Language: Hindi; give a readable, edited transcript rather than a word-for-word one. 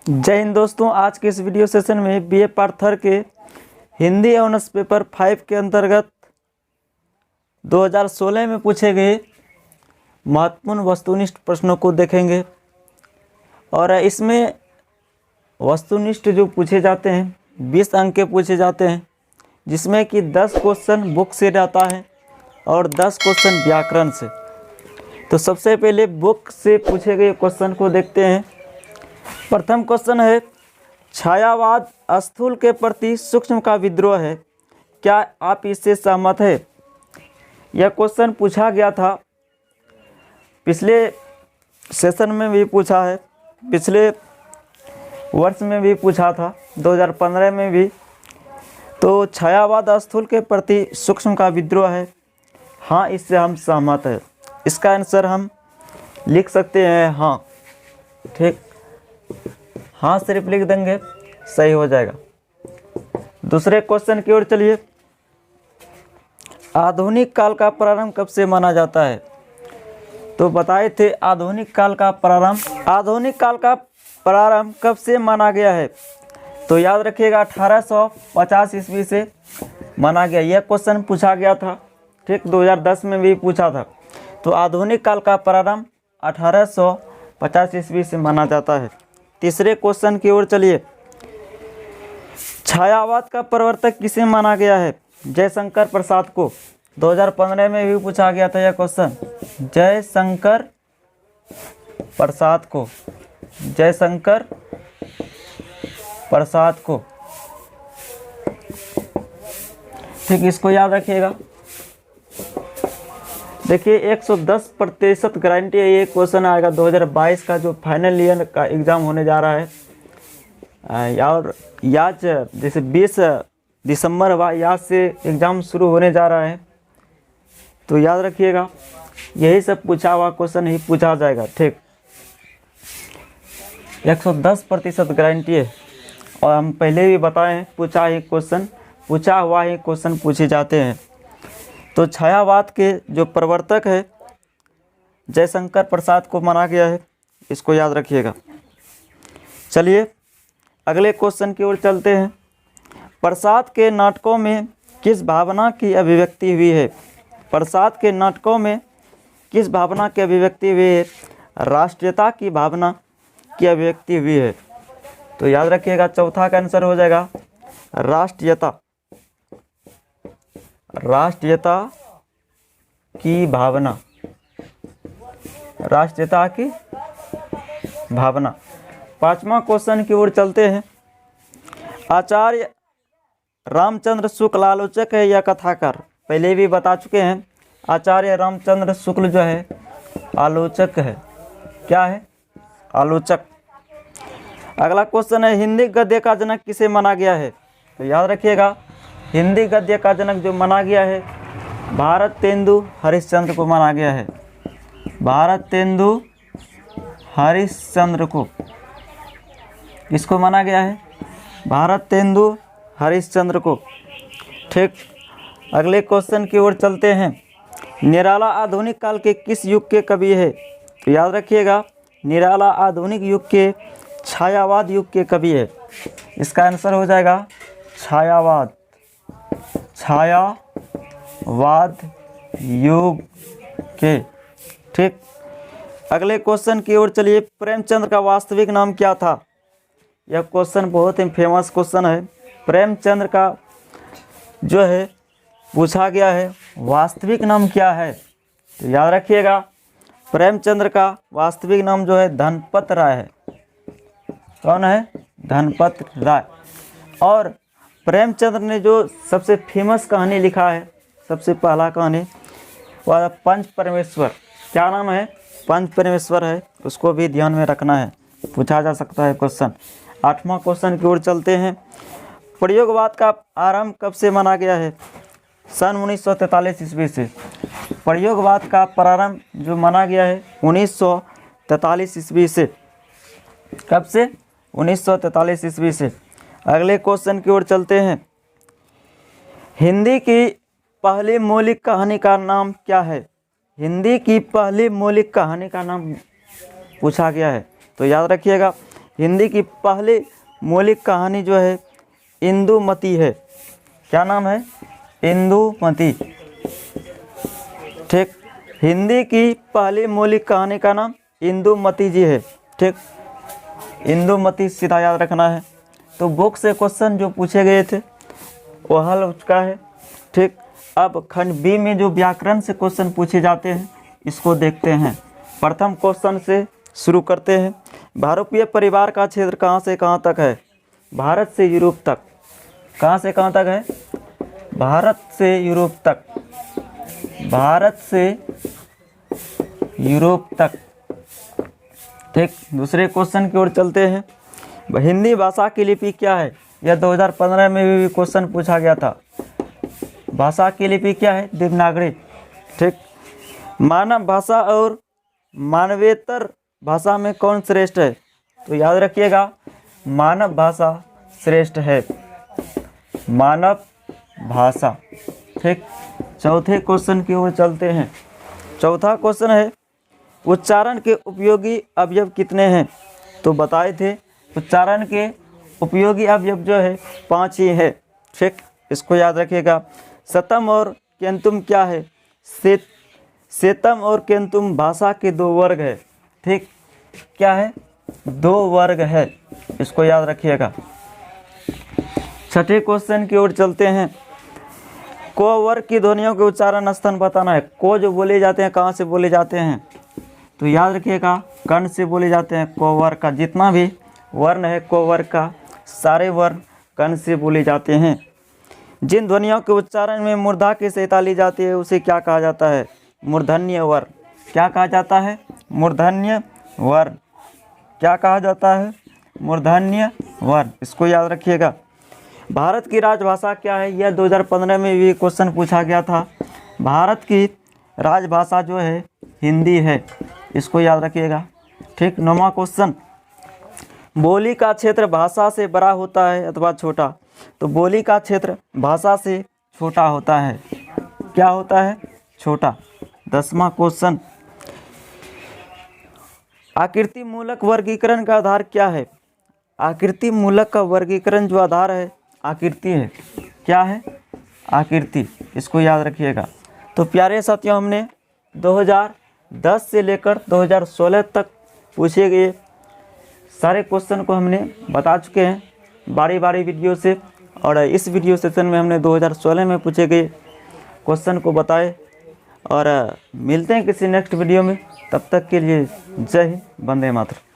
जय हिंद दोस्तों। आज के इस वीडियो सेशन में बीए पार्ट थर्ड के हिंदी ऑनर्स पेपर 5 के अंतर्गत 2016 में पूछे गए महत्वपूर्ण वस्तुनिष्ठ प्रश्नों को देखेंगे। और इसमें वस्तुनिष्ठ जो पूछे जाते हैं 20 अंक के पूछे जाते हैं, जिसमें कि 10 क्वेश्चन बुक से रहता है और 10 क्वेश्चन व्याकरण से। तो सबसे पहले बुक से पूछे गए क्वेश्चन को देखते हैं। प्रथम क्वेश्चन है, छायावाद स्थूल के प्रति सूक्ष्म का विद्रोह है, क्या आप इससे सहमत है? यह क्वेश्चन पूछा गया था, पिछले सेशन में भी पूछा है, पिछले वर्ष में भी पूछा था, 2015 में भी। तो छायावाद स्थूल के प्रति सूक्ष्म का विद्रोह है, हाँ इससे हम सहमत है। इसका आंसर हम लिख सकते हैं हाँ। ठीक, हाँ सिर्फ लिख देंगे, सही हो जाएगा। दूसरे क्वेश्चन की ओर चलिए। आधुनिक काल का प्रारंभ कब से माना जाता है? तो बताए थे आधुनिक काल का प्रारंभ कब से माना गया है? तो याद रखिएगा 1850 ईस्वी से माना गया। यह क्वेश्चन पूछा गया था, ठीक, 2010 में भी पूछा था। तो आधुनिक काल का प्रारंभ 1850 ईस्वी से माना जाता है। तीसरे क्वेश्चन की ओर चलिए। छायावाद का प्रवर्तक किसे माना गया है? जयशंकर प्रसाद को। 2015 में भी पूछा गया था यह क्वेश्चन, जयशंकर प्रसाद को, जयशंकर प्रसाद को। ठीक, इसको याद रखिएगा। देखिए 110% गारंटी है ये क्वेश्चन आएगा 2022 का जो फाइनल ईयर का एग्ज़ाम होने जा रहा है। और याद जैसे 20 दिसंबर हुआ, याद से एग्ज़ाम शुरू होने जा रहा है, तो याद रखिएगा यही सब पूछा हुआ क्वेश्चन ही पूछा जाएगा। ठीक, 110% गारंटी है। और हम पहले भी बताए हैं पूछा हुआ ही क्वेश्चन पूछे जाते हैं। तो छायावाद के जो प्रवर्तक है जयशंकर प्रसाद को माना गया है, इसको याद रखिएगा। चलिए अगले क्वेश्चन की ओर चलते हैं। प्रसाद के नाटकों में किस भावना की अभिव्यक्ति हुई है? प्रसाद के नाटकों में किस भावना की अभिव्यक्ति हुई है? राष्ट्रीयता की भावना की अभिव्यक्ति हुई है। तो याद रखिएगा चौथा का आंसर हो जाएगा राष्ट्रीयता, राष्ट्रीयता की भावना, राष्ट्रीयता की भावना। पांचवा क्वेश्चन की ओर चलते हैं। आचार्य रामचंद्र शुक्ल आलोचक है या कथाकार? पहले भी बता चुके हैं, आचार्य रामचंद्र शुक्ल जो है आलोचक है। क्या है? आलोचक। अगला क्वेश्चन है, हिंदी गद्य का जनक किसे माना गया है? तो याद रखिएगा हिंदी गद्य का जनक जो माना गया है भारतेंदु हरिश्चंद्र को माना गया है। भारतेंदु हरिश्चंद्र को, किसको माना गया है? भारतेंदु हरिश्चंद्र को। ठीक, अगले क्वेश्चन की ओर चलते हैं। निराला आधुनिक काल के किस युग के कवि है? तो याद रखिएगा निराला आधुनिक युग के छायावाद युग के कवि है। इसका आंसर हो जाएगा छायावाद, छायावाद युग के। ठीक, अगले क्वेश्चन की ओर चलिए। प्रेमचंद्र का वास्तविक नाम क्या था? यह क्वेश्चन बहुत ही फेमस क्वेश्चन है। प्रेमचंद्र का जो है पूछा गया है वास्तविक नाम क्या है? तो याद रखिएगा प्रेमचंद्र का वास्तविक नाम जो है धनपत राय है। कौन है? धनपत राय। और प्रेमचंद्र ने जो सबसे फेमस कहानी लिखा है, सबसे पहला कहानी, वह पंच परमेश्वर। क्या नाम है? पंच परमेश्वर है। उसको भी ध्यान में रखना है, पूछा जा सकता है क्वेश्चन। आठवां क्वेश्चन की ओर चलते हैं। प्रयोगवाद का आरंभ कब से माना गया है? सन 1943 ईस्वी से। प्रयोगवाद का प्रारंभ जो माना गया है 1943 ईस्वी से। कब से? 1943 ईस्वी से। अगले क्वेश्चन की ओर चलते हैं। हिंदी की पहली मौलिक कहानी का नाम क्या है? हिंदी की पहली मौलिक कहानी का नाम पूछा गया है। तो याद रखिएगा हिंदी की पहली मौलिक कहानी जो है इंदुमती है। क्या नाम है? इंदुमती। ठीक, हिंदी की पहली मौलिक कहानी का नाम इंदुमती जी है। ठीक, इंदुमती सीधा याद रखना है। तो बुक से क्वेश्चन जो पूछे गए थे वो हल हो चुका है। ठीक, अब खंड बी में जो व्याकरण से क्वेश्चन पूछे जाते हैं इसको देखते हैं। प्रथम क्वेश्चन से शुरू करते हैं। भारतीय परिवार का क्षेत्र कहाँ से कहाँ तक है? भारत से यूरोप तक। कहाँ से कहाँ तक है? भारत से यूरोप तक। भारत से यूरोप तक। ठीक, दूसरे क्वेश्चन की ओर चलते हैं। हिंदी भाषा की लिपि क्या है? यह 2015 में भी क्वेश्चन पूछा गया था। भाषा की लिपि क्या है? देवनागरी। ठीक, मानव भाषा और मानवेतर भाषा में कौन श्रेष्ठ है? तो याद रखिएगा, मानव भाषा श्रेष्ठ है। मानव भाषा। ठीक, चौथे क्वेश्चन की ओर चलते हैं। चौथा क्वेश्चन है, उच्चारण के उपयोगी अवयव कितने हैं? तो बताए थे उच्चारण के उपयोगी अवयव जो है 5 ही है। ठीक, इसको याद रखिएगा। सतम और केंतुम क्या है? सेतम और केंतुम भाषा के 2 वर्ग है। ठीक, क्या है? 2 वर्ग है, इसको याद रखिएगा। छठे क्वेश्चन की ओर चलते हैं। को वर्ग की ध्वनियों के उच्चारण स्थान बताना है। को जो बोले जाते हैं कहाँ से बोले जाते हैं? तो याद रखिएगा, कर्ण से बोले जाते हैं। को वर्ग का जितना भी वर्ण है, को वर्ग का सारे वर्ण कर्ण से बोले जाते हैं। जिन ध्वनियों के उच्चारण में मूर्धा की सहायता ली जाती है उसे क्या कहा जाता है? मूर्धन्य वर्ण। क्या कहा जाता है? मूर्धन्य वर्ण। क्या कहा जाता है? मूर्धन्य वर्ण। इसको याद रखिएगा। भारत की राजभाषा क्या है? यह 2015 में भी क्वेश्चन पूछा गया था। भारत की राजभाषा जो है हिंदी है, इसको याद रखिएगा। ठीक, 9वां क्वेश्चन, बोली का क्षेत्र भाषा से बड़ा होता है अथवा छोटा? तो बोली का क्षेत्र भाषा से छोटा होता है। क्या होता है? छोटा। 10वां क्वेश्चन, आकृति मूलक वर्गीकरण का आधार क्या है? आकृति मूलक का वर्गीकरण जो आधार है आकृति है। क्या है? आकृति। इसको याद रखिएगा। तो प्यारे साथियों, हमने 2010 से लेकर 2016 तक पूछे गए सारे क्वेश्चन को हमने बता चुके हैं बारी बारी वीडियो से, और इस वीडियो सेशन में हमने 2016 में पूछे गए क्वेश्चन को बताए। और मिलते हैं किसी नेक्स्ट वीडियो में, तब तक के लिए जय हिंद, वंदे मातरम।